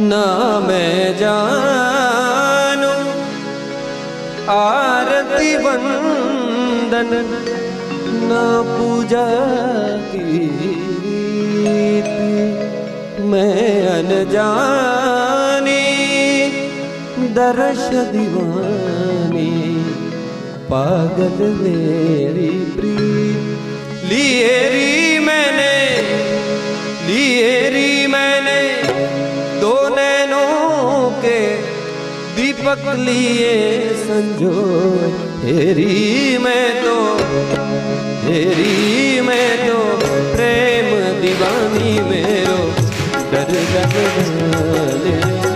ना मैं जानू आरती वंदन ना पूजा गीत, मैं अनजानी दर्श दीवानी पागल मेरी प्रीत। लिए री मैंने दो नैनों के दीपक लिए संजोए। हेरी मैं तो प्रेम दीवानी मेरो दर्द जाने।